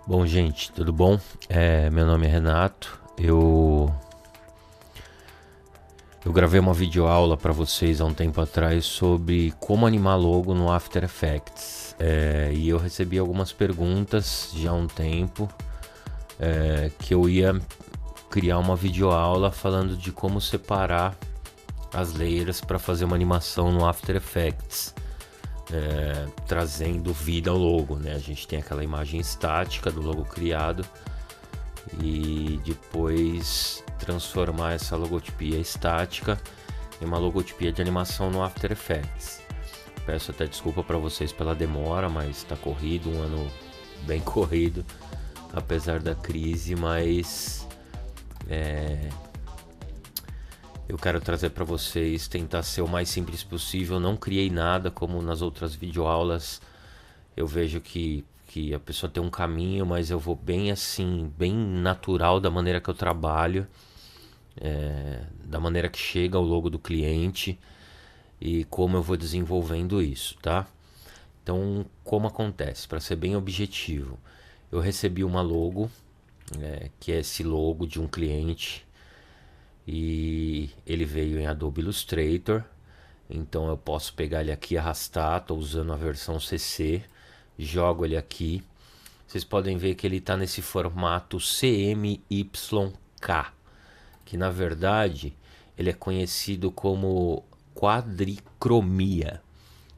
Bom, gente, tudo bom? Meu nome é Renato. Eu gravei uma videoaula para vocês há um tempo atrás sobre como animar logo no After Effects. E eu recebi algumas perguntas já há um tempo que eu ia criar uma videoaula falando de como separar as layers para fazer uma animação no After Effects. Trazendo vida ao logo, né? A gente tem aquela imagem estática do logo criado e depois transformar essa logotipia estática em uma logotipia de animação no After Effects. Peço até desculpa para vocês pela demora, mas está corrido, um ano bem corrido, apesar da crise, mas eu quero trazer para vocês, tentar ser o mais simples possível. Não criei nada como nas outras videoaulas. Eu vejo que a pessoa tem um caminho, mas eu vou bem assim, bem natural da maneira que eu trabalho, da maneira que chega o logo do cliente e como eu vou desenvolvendo isso, tá? Então, como acontece? Para ser bem objetivo, eu recebi uma logo, que é esse logo de um cliente, e ele veio em Adobe Illustrator. Então eu posso pegar ele aqui e arrastar. Estou usando a versão CC, jogo ele aqui. Vocês podem ver que ele está nesse formato CMYK, que na verdade ele é conhecido como quadricromia.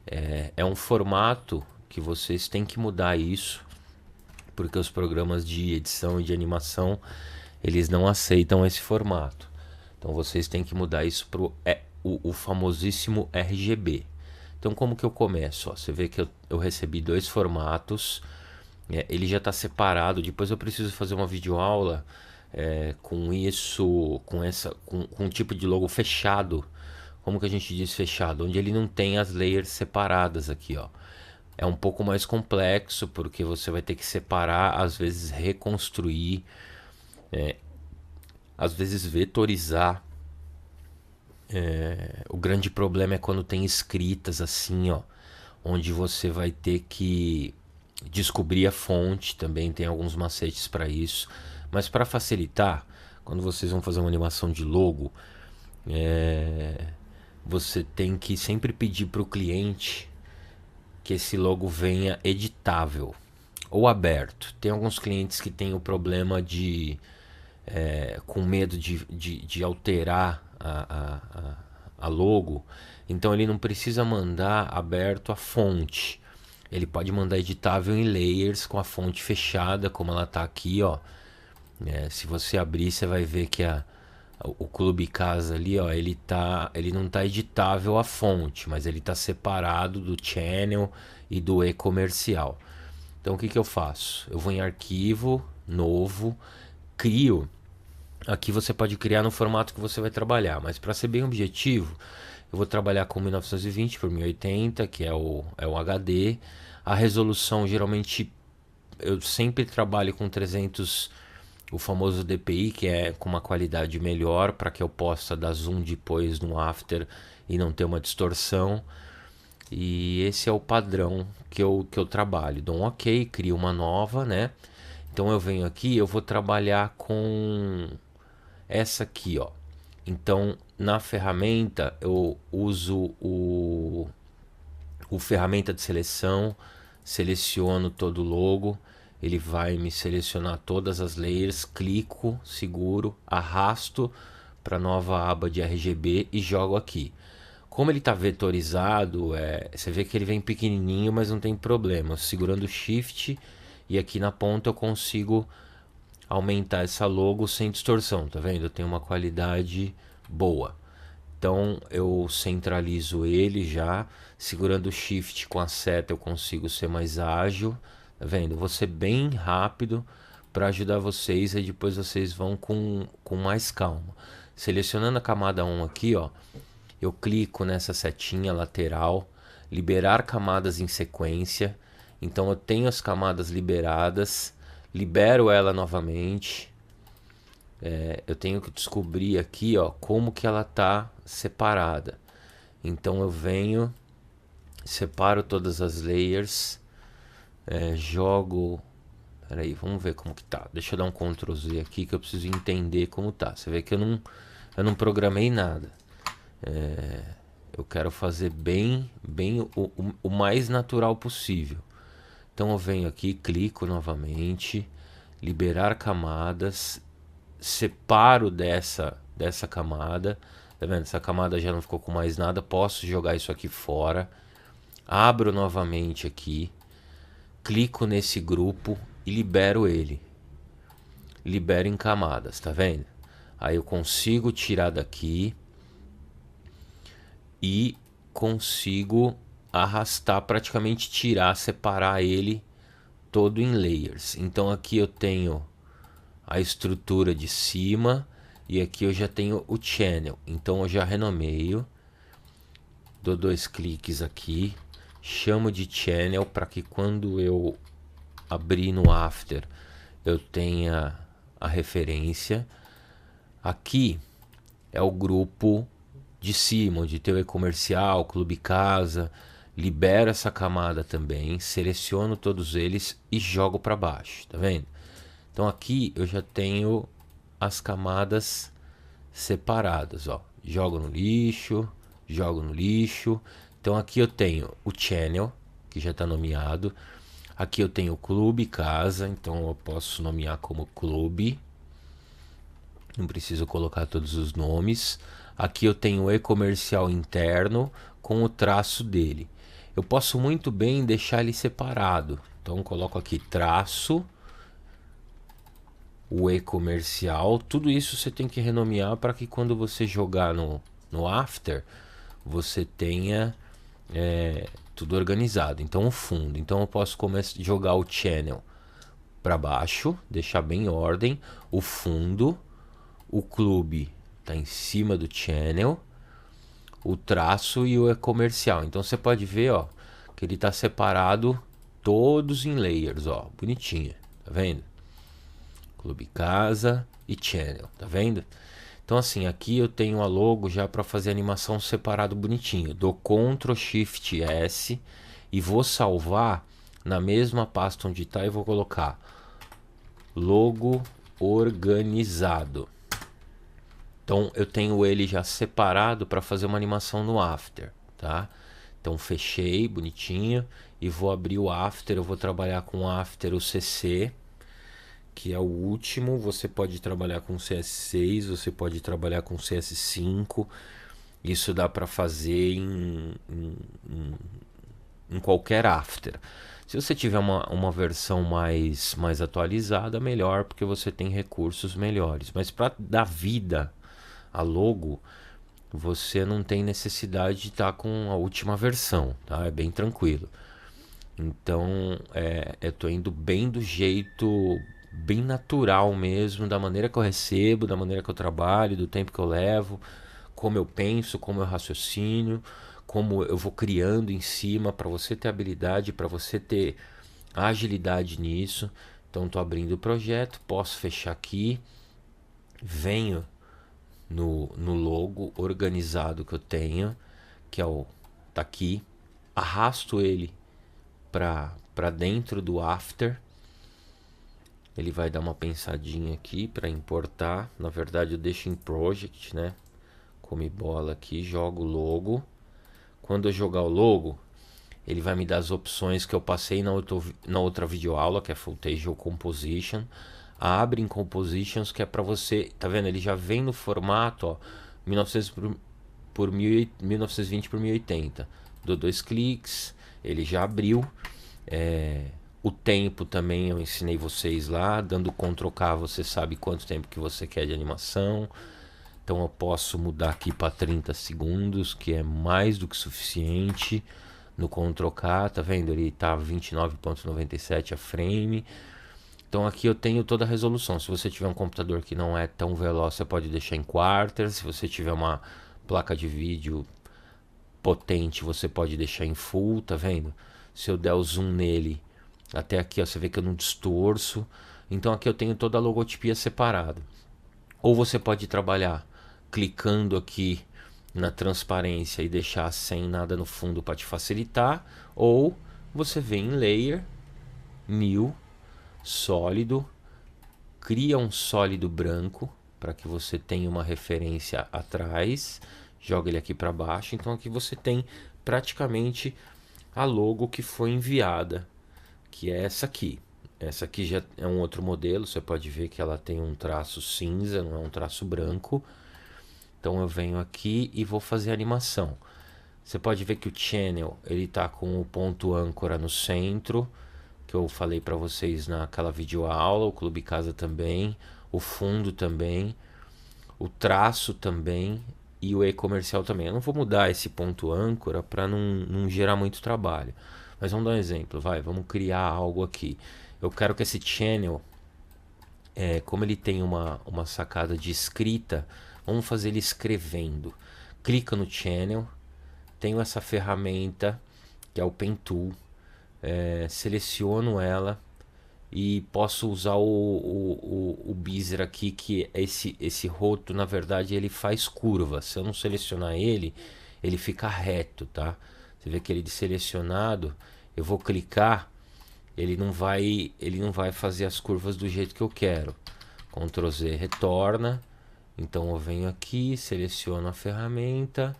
É um formato que vocês têm que mudar isso, porque os programas de edição e de animação eles não aceitam esse formato. Então vocês têm que mudar isso para o famosíssimo RGB. Então como que eu começo? Você vê que eu recebi dois formatos, ele já está separado. Depois eu preciso fazer uma videoaula com isso, com um tipo de logo fechado. Como que a gente diz fechado? Onde ele não tem as layers separadas aqui, ó. É um pouco mais complexo porque você vai ter que separar, às vezes reconstruir, às vezes vetorizar. O grande problema é quando tem escritas assim, ó, onde você vai ter que descobrir a fonte. Também tem alguns macetes para isso, mas para facilitar, quando vocês vão fazer uma animação de logo, você tem que sempre pedir para o cliente que esse logo venha editável ou aberto. Tem alguns clientes que têm o problema de com medo de alterar a logo, então ele não precisa mandar aberto a fonte. Ele pode mandar editável em layers com a fonte fechada, como ela tá aqui, ó. Se você abrir, você vai ver que o Clube Casa ali, ó, ele não tá editável a fonte, mas ele tá separado do channel e do e-comercial. Então o que que eu faço? Eu vou em arquivo, novo, crio. Aqui você pode criar no formato que você vai trabalhar, mas para ser bem objetivo, eu vou trabalhar com 1920 por 1080, que é o HD. A resolução, geralmente, eu sempre trabalho com 300, o famoso DPI, que é com uma qualidade melhor, para que eu possa dar zoom depois no after e não ter uma distorção. E esse é o padrão que eu trabalho. Dou um ok, crio uma nova, né? Então eu venho aqui, eu vou trabalhar com essa aqui, ó. Então, na ferramenta, eu uso o ferramenta de seleção, seleciono todo o logo, ele vai me selecionar todas as layers, clico, seguro, arrasto para nova aba de RGB e jogo aqui. Como ele está vetorizado, você vê que ele vem pequenininho, mas não tem problema. Segurando o Shift e aqui na ponta eu consigo aumentar essa logo sem distorção, tá vendo? Eu tenho uma qualidade boa. Então eu centralizo ele já, segurando o Shift com a seta eu consigo ser mais ágil, tá vendo? Eu vou ser bem rápido para ajudar vocês, e depois vocês vão com mais calma. Selecionando a camada 1 aqui, ó, eu clico nessa setinha lateral, liberar camadas em sequência. Então eu tenho as camadas liberadas, libero ela novamente. Eu tenho que descobrir aqui, ó, como que ela tá separada. Então eu venho, separo todas as layers, jogo Pera aí, vamos ver como que tá. Deixa eu dar um Ctrl Z aqui que eu preciso entender como tá. Você vê que eu não programei nada. Eu quero fazer bem o mais natural possível. Então eu venho aqui, clico novamente, liberar camadas, separo dessa camada. Tá vendo? Essa camada já não ficou com mais nada. Posso jogar isso aqui fora. Abro novamente aqui, clico nesse grupo e libero ele. Libero em camadas, tá vendo? Aí eu consigo tirar daqui e consigo arrastar, praticamente tirar, separar ele todo em layers. Então aqui eu tenho a estrutura de cima e aqui eu já tenho o channel. Então eu já renomeio, dou 2 cliques aqui, chamo de channel para que quando eu abrir no After eu tenha a referência. Aqui é o grupo de cima, onde tem o e-comercial, Clube Casa. Libero essa camada também, seleciono todos eles e jogo para baixo, tá vendo? Então aqui eu já tenho as camadas separadas, ó. Jogo no lixo, jogo no lixo. Então aqui eu tenho o channel, que já está nomeado. Aqui eu tenho o Clube Casa, então eu posso nomear como Clube. Não preciso colocar todos os nomes. Aqui eu tenho o e-comercial interno com o traço dele. Eu posso muito bem deixar ele separado. Então coloco aqui traço, o e-comercial. Tudo isso você tem que renomear para que quando você jogar no After, você tenha tudo organizado. Então o fundo. Então eu posso jogar o channel para baixo, deixar bem em ordem. O fundo, o clube está em cima do channel, o traço e o e-comercial. Então você pode ver, ó, que ele está separado todos em layers, ó, bonitinho, tá vendo? Clube Casa e channel, tá vendo? Então assim, aqui eu tenho a logo já para fazer a animação separado bonitinho. Dou Ctrl Shift S e vou salvar na mesma pasta onde está e vou colocar logo organizado. Então eu tenho ele já separado para fazer uma animação no After, tá? Então fechei bonitinho e vou abrir o After. Eu vou trabalhar com o After UCC, que é o último. Você pode trabalhar com CS6, você pode trabalhar com CS5. Isso dá para fazer em qualquer After. Se você tiver uma versão mais atualizada, melhor, porque você tem recursos melhores. Mas para dar vida a logo, você não tem necessidade de estar com a última versão, tá? É bem tranquilo. Então, eu tô indo bem do jeito, bem natural mesmo, da maneira que eu recebo, da maneira que eu trabalho, do tempo que eu levo, como eu penso, como eu raciocínio, como eu vou criando em cima, para você ter habilidade, para você ter agilidade nisso. Então, tô abrindo o projeto, posso fechar aqui, venho no logo organizado que eu tenho, que é tá aqui, arrasto ele para dentro do After. Ele vai dar uma pensadinha aqui para importar. Na verdade eu deixo em Project, né? Come bola aqui, jogo o logo. Quando eu jogar o logo, ele vai me dar as opções que eu passei na outra videoaula, que é Footage ou Composition. Abre em Compositions, que é para você, tá vendo? Ele já vem no formato, ó, 1920 por 1080. Dou 2 cliques, ele já abriu. O tempo também eu ensinei vocês lá, dando Ctrl K você sabe quanto tempo que você quer de animação. Então eu posso mudar aqui para 30 segundos, que é mais do que suficiente. No Ctrl K, tá vendo? Ele tá 29.97 a frame. Então aqui eu tenho toda a resolução. Se você tiver um computador que não é tão veloz, você pode deixar em quarter. Se você tiver uma placa de vídeo potente, você pode deixar em full, tá vendo? Se eu der o zoom nele, até aqui, ó, você vê que eu não distorço. Então aqui eu tenho toda a logotipia separada. Ou você pode trabalhar clicando aqui na transparência e deixar sem nada no fundo para te facilitar. Ou você vem em Layer, New, sólido, cria um sólido branco para que você tenha uma referência atrás, joga ele aqui para baixo. Então aqui você tem praticamente a logo que foi enviada, que é essa aqui. Essa aqui já é um outro modelo, você pode ver que ela tem um traço cinza, não é um traço branco. Então eu venho aqui e vou fazer a animação. Você pode ver que o channel ele tá com o ponto âncora no centro, que eu falei para vocês naquela videoaula, o Clube Casa também, o fundo também, o traço também e o e-comercial também. Eu não vou mudar esse ponto âncora para não gerar muito trabalho. Mas vamos dar um exemplo, vamos criar algo aqui. Eu quero que esse channel, como ele tem uma sacada de escrita, vamos fazer ele escrevendo. Clica no channel, tenho essa ferramenta que é o Pen Tool, seleciono ela e posso usar o Bezier aqui, que esse roto, na verdade, ele faz curva. Se eu não selecionar ele, ele fica reto, tá? Você vê que ele selecionado, eu vou clicar, ele não vai fazer as curvas do jeito que eu quero. Ctrl Z retorna. Então eu venho aqui, seleciono a ferramenta,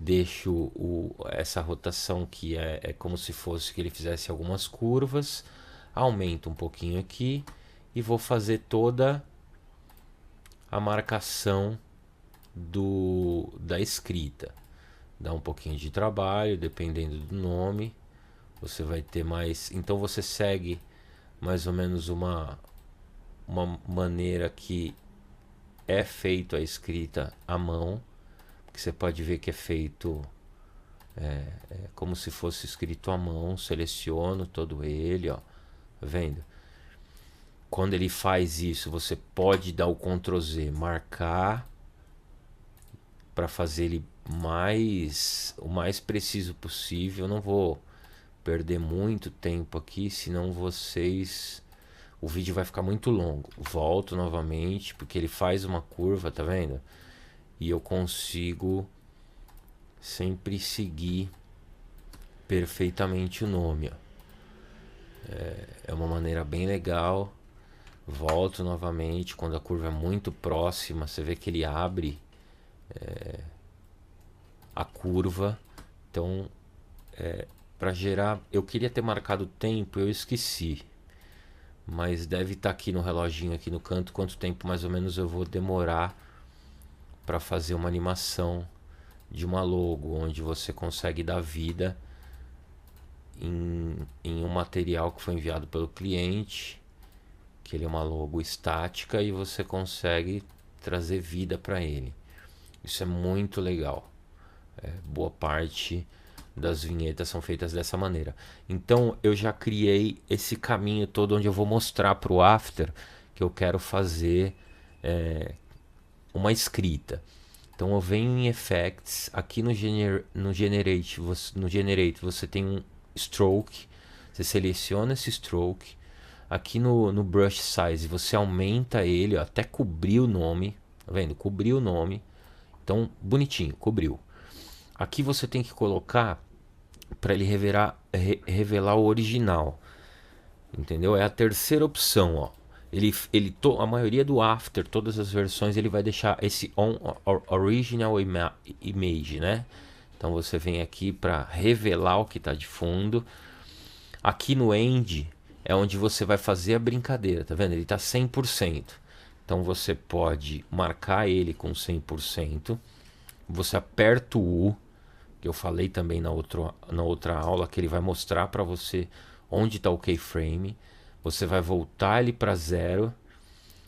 deixo essa rotação que é como se fosse que ele fizesse algumas curvas, aumento um pouquinho aqui e vou fazer toda a marcação da escrita. Dá um pouquinho de trabalho, dependendo do nome, você vai ter mais. Então você segue mais ou menos uma maneira que é feito a escrita à mão, que você pode ver que é feito como se fosse escrito à mão. Seleciono todo ele, ó, tá vendo? Quando ele faz isso, você pode dar o Ctrl Z, marcar para fazer ele o mais preciso possível. Eu não vou perder muito tempo aqui, senão o vídeo vai ficar muito longo. Volto novamente, porque ele faz uma curva, tá vendo? E eu consigo sempre seguir perfeitamente o nome, ó. É uma maneira bem legal. Volto novamente, quando a curva é muito próxima, você vê que ele abre a curva. Então, para gerar, eu queria ter marcado o tempo, eu esqueci, mas deve estar aqui no reloginho aqui no canto quanto tempo mais ou menos eu vou demorar para fazer uma animação de uma logo, onde você consegue dar vida em um material que foi enviado pelo cliente, que ele é uma logo estática, e você consegue trazer vida para ele. Isso é muito legal. Boa parte das vinhetas são feitas dessa maneira. Então eu já criei esse caminho todo, onde eu vou mostrar para o After que eu quero fazer uma escrita. Então eu venho em Effects, aqui no Generate você tem um Stroke, você seleciona esse Stroke, aqui no Brush Size você aumenta ele, ó, até cobrir o nome, tá vendo? Cobriu o nome, então bonitinho, cobriu. Aqui você tem que colocar para ele revelar o original, entendeu? É a terceira opção, ó. A maioria do After, todas as versões, ele vai deixar esse original image, né? Então você vem aqui para revelar o que está de fundo. Aqui no End é onde você vai fazer a brincadeira, tá vendo? Ele está 100%. Então você pode marcar ele com 100%. Você aperta o U, que eu falei também na outra aula, que ele vai mostrar para você onde está o keyframe. Você vai voltar ele para 0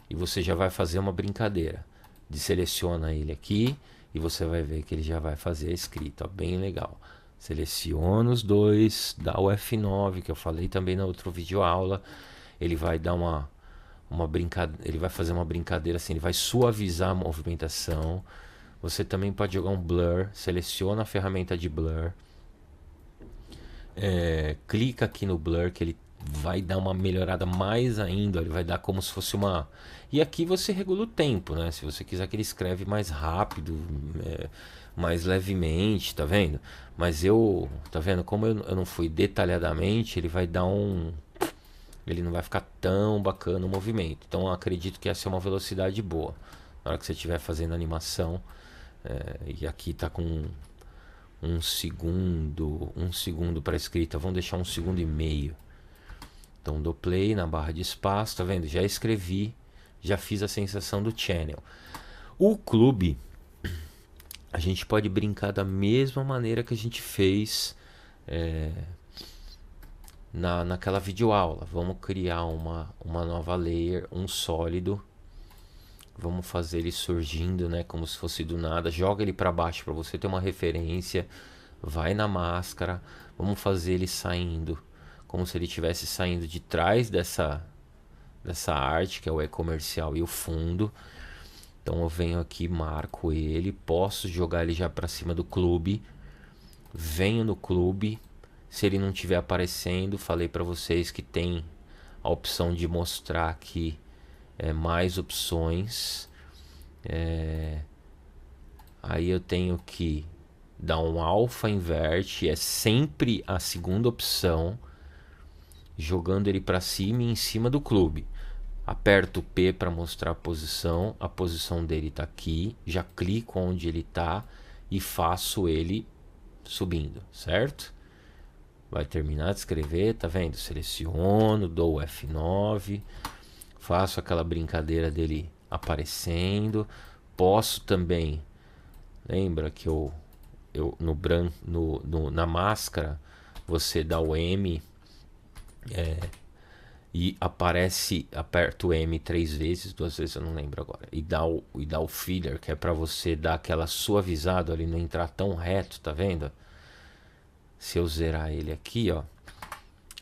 e você já vai fazer uma brincadeira. Seleciona ele aqui e você vai ver que ele já vai fazer a escrita, ó, bem legal. Seleciona os dois, dá o F9, que eu falei também na outra videoaula. Ele vai dar uma brincadeira, ele vai fazer uma brincadeira assim, ele vai suavizar a movimentação. Você também pode jogar um blur, seleciona a ferramenta de blur, clica aqui no blur, que ele vai dar uma melhorada mais ainda, ele vai dar como se fosse uma... E aqui você regula o tempo, né? Se você quiser que ele escreve mais rápido, mais levemente, tá vendo? Mas tá vendo? Como eu não fui detalhadamente, ele vai dar ele não vai ficar tão bacana o movimento. Então eu acredito que essa é uma velocidade boa. Na hora que você estiver fazendo animação, e aqui tá com 1 segundo para escrita, vamos deixar 1,5 segundos. Então dou play na barra de espaço, tá vendo? Já escrevi, já fiz a sensação do channel. O clube, a gente pode brincar da mesma maneira que a gente fez naquela videoaula. Vamos criar uma nova layer, um sólido. Vamos fazer ele surgindo, né, como se fosse do nada. Joga ele para baixo para você ter uma referência. Vai na máscara. Vamos fazer ele saindo, como se ele estivesse saindo de trás dessa arte, que é o e-comercial e o fundo. Então eu venho aqui, marco ele. Posso jogar ele já para cima do clube. Venho no clube. Se ele não estiver aparecendo, falei para vocês que tem a opção de mostrar aqui mais opções. Aí eu tenho que dar um alfa inverte, é sempre a segunda opção, jogando ele para cima e em cima do clube. Aperto o P para mostrar a posição dele está aqui, já clico onde ele está e faço ele subindo, certo? Vai terminar de escrever, tá vendo? Seleciono, dou o F9, faço aquela brincadeira dele aparecendo. Posso também, lembra que eu no branco, na máscara, você dá o M e aparece, aperta o M 3 vezes, 2 vezes eu não lembro agora, e dá o filler, que é para você dar aquela suavizada ali, não entrar tão reto, tá vendo? Se eu zerar ele aqui, ó,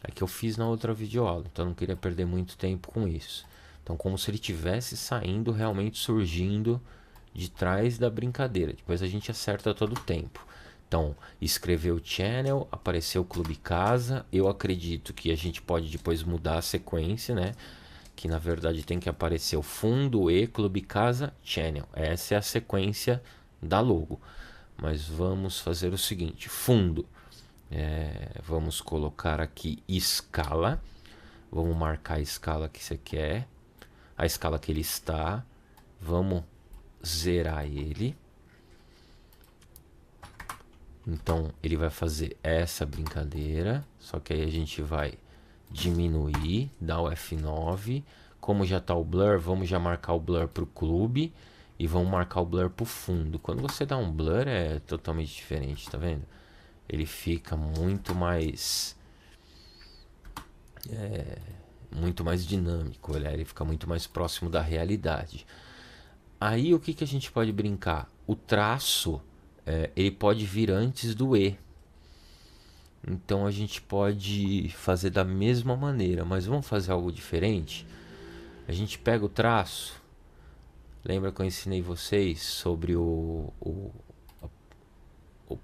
é que eu fiz na outra videoaula, então eu não queria perder muito tempo com isso. Então, como se ele estivesse saindo, realmente surgindo de trás da brincadeira. Depois a gente acerta todo o tempo. Então, escreveu o channel, apareceu o clube casa. Eu acredito que a gente pode depois mudar a sequência, né? Que na verdade tem que aparecer o fundo e clube casa channel. Essa é a sequência da logo. Mas vamos fazer o seguinte: fundo. Vamos colocar aqui escala. Vamos marcar a escala que você quer, a escala que ele está. Vamos zerar ele. Então ele vai fazer essa brincadeira, só que aí a gente vai diminuir, dar o F9. Como já está o blur, vamos já marcar o blur para o clube e vamos marcar o blur para o fundo. Quando você dá um blur é totalmente diferente, tá vendo? Ele fica muito mais dinâmico, ele fica muito mais próximo da realidade. Aí o que a gente pode brincar? O traço, ele pode vir antes do E. Então a gente pode fazer da mesma maneira, mas vamos fazer algo diferente. A gente pega o traço. Lembra que eu ensinei vocês sobre o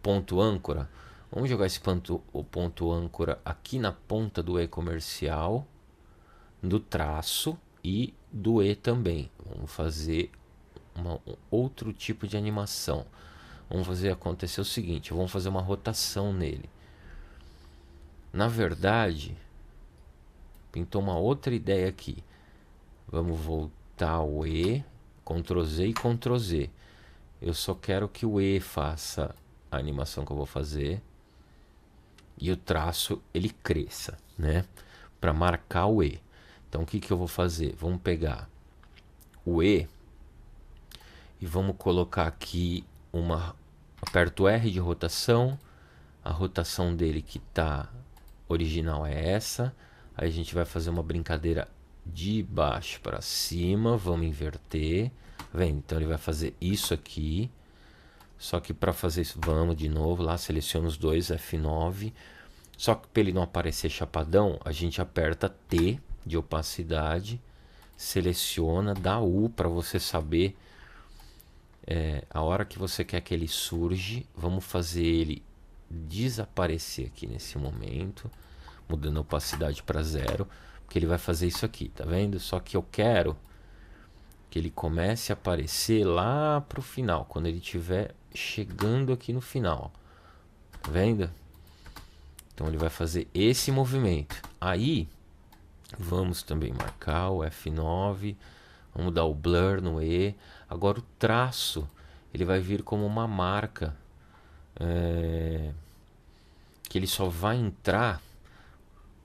ponto âncora? Vamos jogar o ponto âncora aqui na ponta do E comercial, do traço e do E também. Vamos fazer outro tipo de animação. Vamos fazer acontecer o seguinte: vamos fazer uma rotação nele. Na verdade, pintou uma outra ideia aqui. Vamos voltar o E, Ctrl Z e Ctrl Z. Eu só quero que o E faça a animação que eu vou fazer e o traço ele cresça, né? Para marcar o E. Então o que eu vou fazer? Vamos pegar o E e vamos colocar aqui aperto R de rotação. A rotação dele que tá original é essa. Aí a gente vai fazer uma brincadeira de baixo para cima, vamos inverter, vem? Então ele vai fazer isso aqui. Só que para fazer isso, vamos de novo lá, seleciona os dois, F9. Só que para ele não aparecer chapadão, a gente aperta T de opacidade, seleciona, dá U para você saber a hora que você quer que ele surge. Vamos fazer ele desaparecer aqui nesse momento, mudando a opacidade para 0, porque ele vai fazer isso aqui, tá vendo? Só que eu quero que ele comece a aparecer lá pro final, quando ele estiver chegando aqui no final, tá vendo? Então ele vai fazer esse movimento. Aí Vamos também marcar o F9. Vamos dar o blur no E. Agora o traço, ele vai vir como uma marca. Que ele só vai entrar.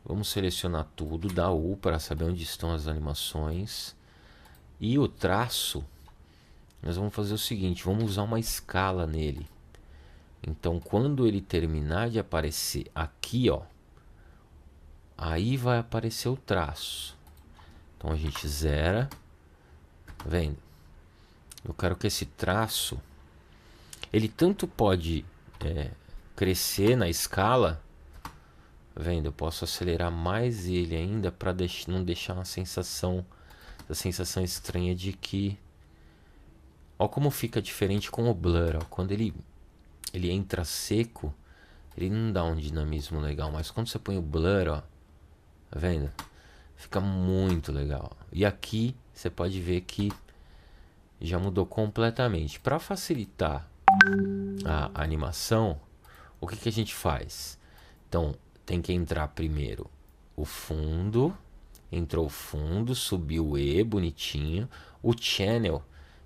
Vamos selecionar tudo, dar U para saber onde estão as animações. E o traço, nós vamos fazer o seguinte, vamos usar uma escala nele. Então, quando ele terminar de aparecer aqui, ó, aí vai aparecer o traço. Então a gente zera, tá vendo? Eu quero que esse traço, ele tanto pode crescer na escala, tá vendo? Eu posso acelerar mais ele ainda para não deixar uma sensação, a sensação estranha de que, ó como fica diferente com o blur, ó. Quando ele entra seco, ele não dá um dinamismo legal, mas quando você põe o blur, ó, tá vendo? Fica muito legal. E aqui você pode ver que já mudou completamente. Para facilitar a animação, o que a gente faz? Então, tem que entrar primeiro o fundo. Entrou o fundo, subiu o E, bonitinho. O channel,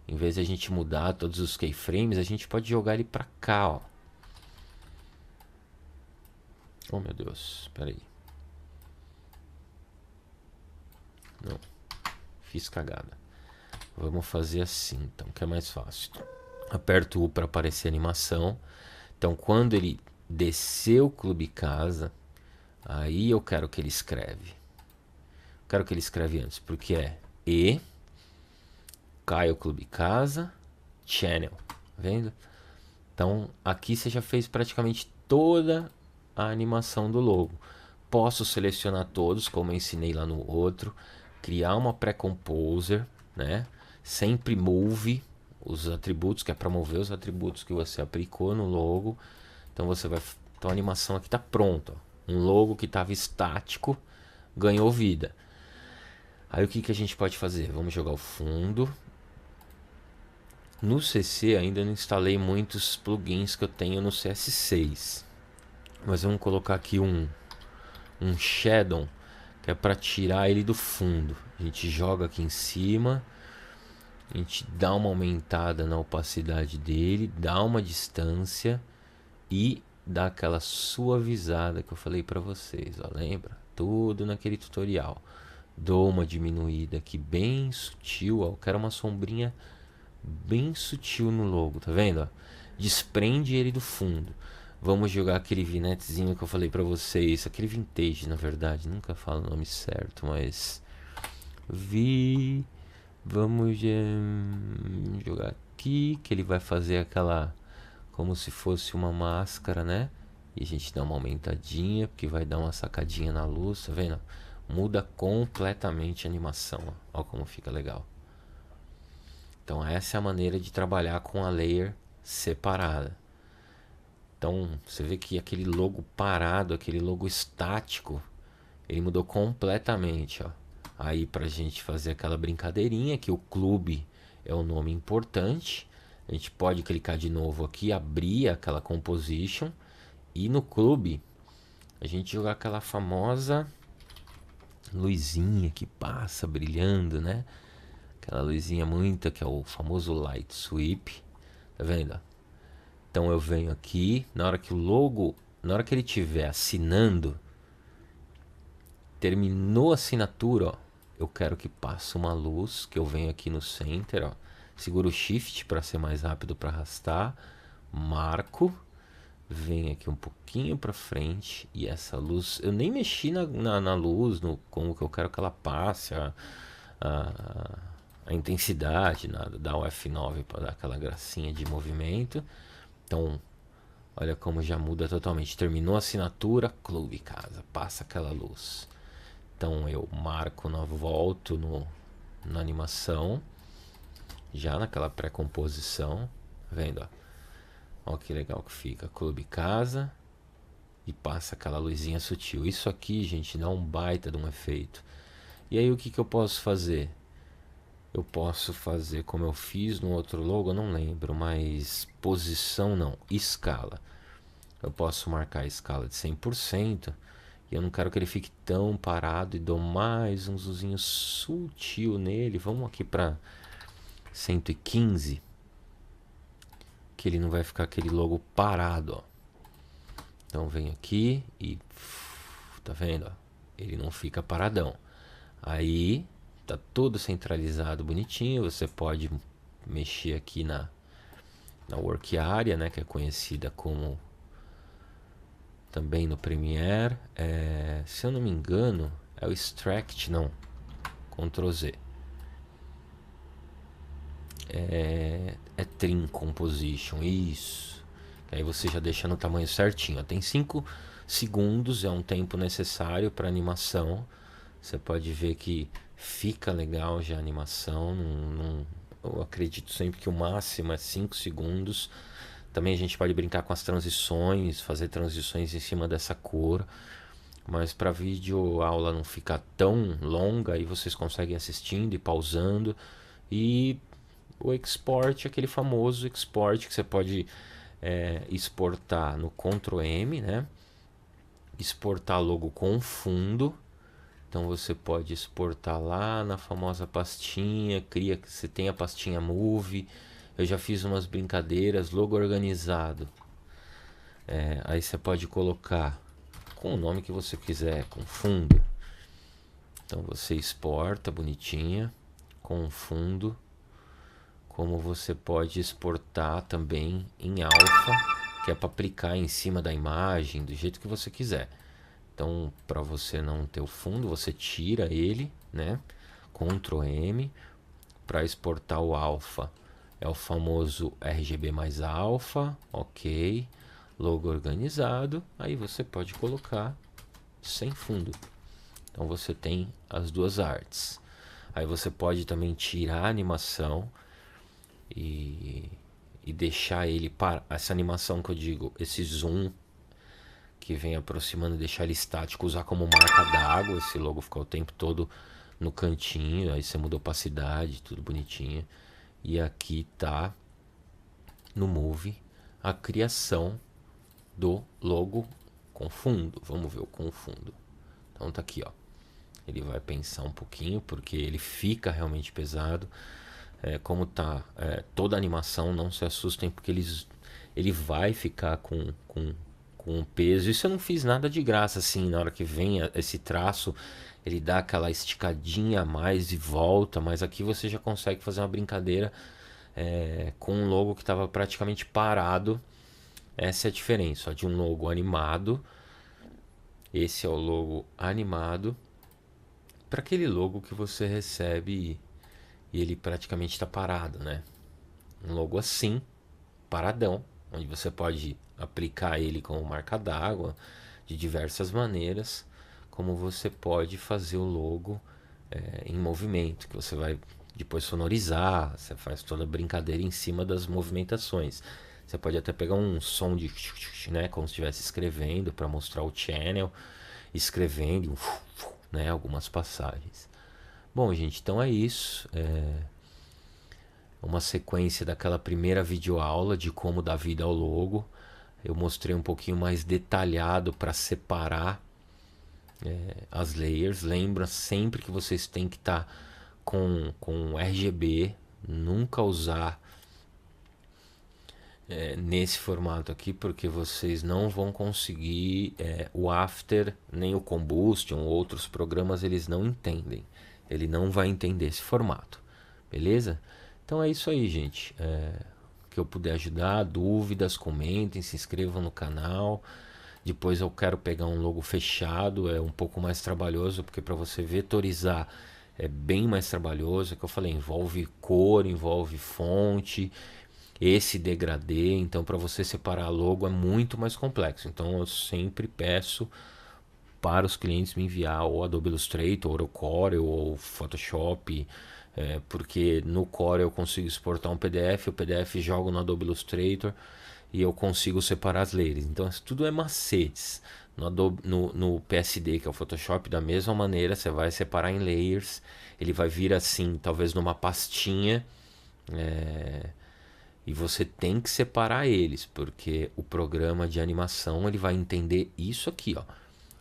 em vez de a gente mudar todos os keyframes, a gente pode jogar ele para cá, ó. Oh, meu Deus, espera aí. Não, fiz cagada. Vamos fazer assim, então, que é mais fácil. Aperto U para aparecer a animação. Então, quando ele descer o Clube Casa, aí eu quero que ele escreve. Quero que ele escreve antes, porque é E, cai o Clube Casa, Channel, tá vendo? Então, aqui você já fez praticamente toda a animação do logo. Posso selecionar todos, como eu ensinei lá no outro, criar uma pré-composer, né? Sempre move os atributos, que é para mover os atributos que você aplicou no logo. Então você vai, então a animação aqui está pronta. Um logo que estava estático ganhou vida. Aí o que a gente pode fazer? Vamos jogar o fundo. No CC ainda não instalei muitos plugins que eu tenho no CS6. Mas vamos colocar aqui um shadow, que é para tirar ele do fundo. A gente joga aqui em cima, a gente dá uma aumentada na opacidade dele, dá uma distância e dá aquela suavizada que eu falei para vocês, ó, lembra? Tudo naquele tutorial. Dou uma diminuída aqui bem sutil, ó, eu quero uma sombrinha bem sutil no logo, tá vendo? Ó? Desprende ele do fundo. Vamos jogar aquele vinetezinho que eu falei pra vocês, aquele vintage, na verdade, nunca falo o nome certo, mas vamos jogar aqui, que ele vai fazer aquela, como se fosse uma máscara, né? E a gente dá uma aumentadinha, porque vai dar uma sacadinha na luz, tá vendo? Muda completamente a animação, ó, ó como fica legal. Então essa é a maneira de trabalhar com a layer separada. Então você vê que aquele logo parado, aquele logo estático, ele mudou completamente, ó. Aí pra gente fazer aquela brincadeirinha que o clube é o nome importante, a gente pode clicar de novo aqui, abrir aquela composition e no clube a gente jogar aquela famosa luzinha que passa brilhando, né? Aquela luzinha muito, que é o famoso light sweep, tá vendo? Então eu venho aqui, na hora que o logo, na hora que ele estiver assinando, terminou a assinatura, ó, eu quero que passe uma luz, que eu venho aqui no center, ó, seguro o shift para ser mais rápido para arrastar, marco, venho aqui um pouquinho para frente e essa luz, eu nem mexi na luz, no como que eu quero que ela passe, a intensidade, nada, dá o F9 para dar aquela gracinha de movimento. Então, olha como já muda totalmente. Terminou a assinatura, Clube Casa, passa aquela luz. Então eu marco, volto na animação, já naquela pré-composição, tá vendo? Ó? Ó que legal que fica, Clube Casa e passa aquela luzinha sutil. Isso aqui, gente, dá um baita de um efeito. E aí o que eu posso fazer? Eu posso fazer como eu fiz no outro logo, eu não lembro, mas posição não, escala. Eu posso marcar a escala de 100% Eu não quero que ele fique tão parado e dou mais um zoomzinho sutil nele. Vamos aqui para 115, que ele não vai ficar aquele logo parado, ó. Então venho aqui e tá vendo, ó? Ele não fica paradão. Aí tá tudo centralizado, bonitinho. Você pode mexer aqui na Work Area, né, que é conhecida como também no Premiere. Se eu não me engano, é o Extract, não. Ctrl Z. É Trim Composition, isso. Aí você já deixa no tamanho certinho. Ó. Tem 5 segundos, é um tempo necessário para animação. Você pode ver que fica legal já a animação. Eu acredito sempre que o máximo é 5 segundos. Também a gente pode brincar com as transições, fazer transições em cima dessa cor. Mas para vídeo aula não ficar tão longa, aí vocês conseguem assistindo e pausando. E o export, aquele famoso export que você pode exportar no Ctrl M, né? Exportar logo com fundo. Então você pode exportar lá na famosa pastinha, você tem a pastinha Move. Eu já fiz umas brincadeiras, logo organizado. Aí você pode colocar com o nome que você quiser, com fundo. Então você exporta bonitinha, com fundo. Como você pode exportar também em alfa, que é para aplicar em cima da imagem, do jeito que você quiser. Então, para você não ter o fundo, você tira ele, né? Ctrl M. Para exportar o alfa, é o famoso RGB mais alfa, ok. Logo organizado, aí você pode colocar sem fundo. Então você tem as duas artes. Aí você pode também tirar a animação e deixar ele para essa animação que eu digo, esse zoom que vem aproximando, deixar ele estático, usar como marca d'água. Esse logo ficar o tempo todo no cantinho, aí você muda a opacidade, tudo bonitinho. E aqui tá no Move a criação do logo com fundo. Vamos ver o com fundo. Então tá aqui, ó. Ele vai pensar um pouquinho porque ele fica realmente pesado. Como tá toda a animação, não se assustem porque ele vai ficar com peso. Isso eu não fiz nada de graça, assim. Na hora que vem esse traço, ele dá aquela esticadinha a mais e volta. Mas aqui você já consegue fazer uma brincadeira com um logo que estava praticamente parado. Essa é a diferença, ó, de um logo animado. Esse é o logo animado para aquele logo que você recebe e ele praticamente está parado, né? Um logo assim, paradão, onde você pode aplicar ele como marca d'água de diversas maneiras, como você pode fazer o logo em movimento, que você vai depois sonorizar, você faz toda a brincadeira em cima das movimentações. Você pode até pegar um som de, né, como se estivesse escrevendo para mostrar o channel, escrevendo, né, algumas passagens. Bom, gente, então é isso. Uma sequência daquela primeira videoaula de como dar vida ao logo. Eu mostrei um pouquinho mais detalhado para separar as layers. Lembra sempre que vocês têm que estar com RGB, nunca usar nesse formato aqui, porque vocês não vão conseguir o After, nem o Combustion, outros programas eles não entendem. Ele não vai entender esse formato, beleza? Então é isso aí, gente. Que eu puder ajudar, dúvidas, comentem, se inscrevam no canal. Depois eu quero pegar um logo fechado, é um pouco mais trabalhoso, porque para você vetorizar é bem mais trabalhoso. É que eu falei, envolve cor, envolve fonte, esse degradê. Então para você separar logo é muito mais complexo. Então eu sempre peço para os clientes me enviar o Adobe Illustrator, ou o Corel, ou o Photoshop, porque no Corel eu consigo exportar um PDF, o PDF jogo no Adobe Illustrator e eu consigo separar as layers. Então isso tudo é macetes. No PSD, que é o Photoshop, da mesma maneira, você vai separar em layers, ele vai vir assim, talvez numa pastinha, e você tem que separar eles, porque o programa de animação ele vai entender isso aqui, ó.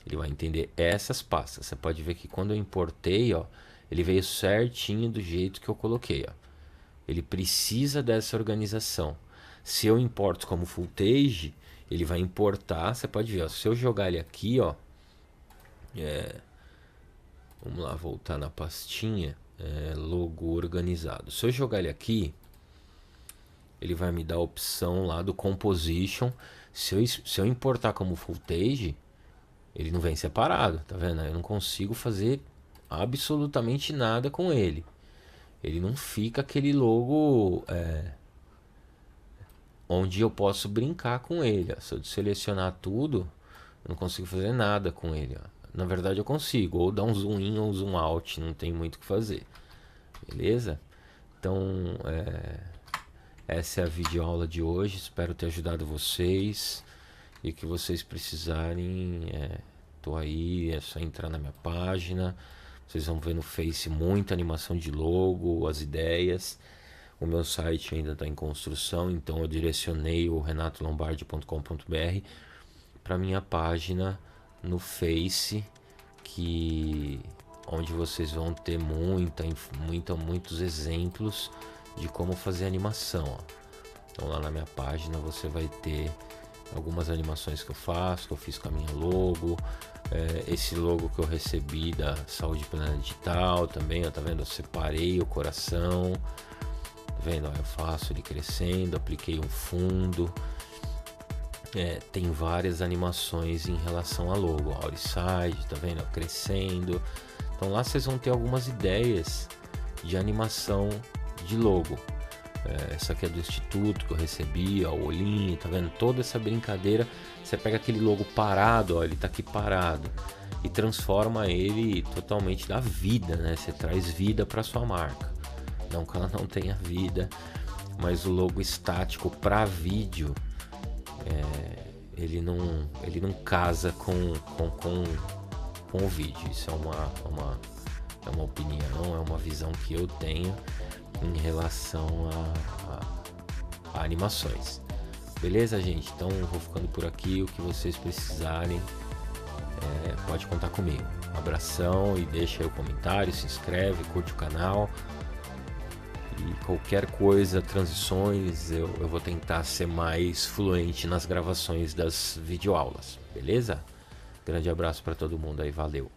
Ele vai entender essas pastas. Você pode ver que quando eu importei, ó, ele veio certinho do jeito que eu coloquei, ó. Ele precisa dessa organização. Se eu importo como footage, ele vai importar. Você pode ver, ó, se eu jogar ele aqui, ó, vamos lá, voltar na pastinha, logo organizado. Se eu jogar ele aqui, ele vai me dar a opção lá do composition. Se eu importar como footage, ele não vem separado, tá vendo? Eu não consigo fazer absolutamente nada com ele. Ele não fica aquele logo onde eu posso brincar com ele, ó. Se eu selecionar tudo, eu não consigo fazer nada com ele, ó. Na verdade eu consigo, ou dar um zoom in ou um zoom out, não tem muito o que fazer. Beleza? Então, essa é a videoaula de hoje. Espero ter ajudado vocês. E que vocês precisarem, tô aí, é só entrar na minha página. Vocês vão ver no Face muita animação de logo, as ideias. O meu site ainda está em construção, então eu direcionei o renatolombardi.com.br para minha página no Face, onde vocês vão ter muitos exemplos de como fazer animação, ó. Então lá na minha página você vai ter algumas animações que eu faço, que eu fiz com a minha logo, esse logo que eu recebi da Saúde Plena Digital também, ó, tá vendo? Eu separei o coração, tá vendo? Ó, eu faço ele crescendo, apliquei um fundo. Tem várias animações em relação a logo, Outside, tá vendo? Crescendo. Então lá vocês vão ter algumas ideias de animação de logo. Essa aqui é do Instituto que eu recebi, ó, o olhinho, tá vendo? Toda essa brincadeira, você pega aquele logo parado, ó, ele tá aqui parado, e transforma ele totalmente da vida, né? Você traz vida para sua marca. Não que ela não tenha vida, mas o logo estático para vídeo, ele não casa com o vídeo. Isso é uma opinião, é uma visão que eu tenho em relação a animações. Beleza, gente? Então vou ficando por aqui. O que vocês precisarem, pode contar comigo. Um abração e deixa aí o comentário, se inscreve, curte o canal. E qualquer coisa, transições, eu vou tentar ser mais fluente nas gravações das videoaulas. Beleza? Grande abraço para todo mundo aí, valeu!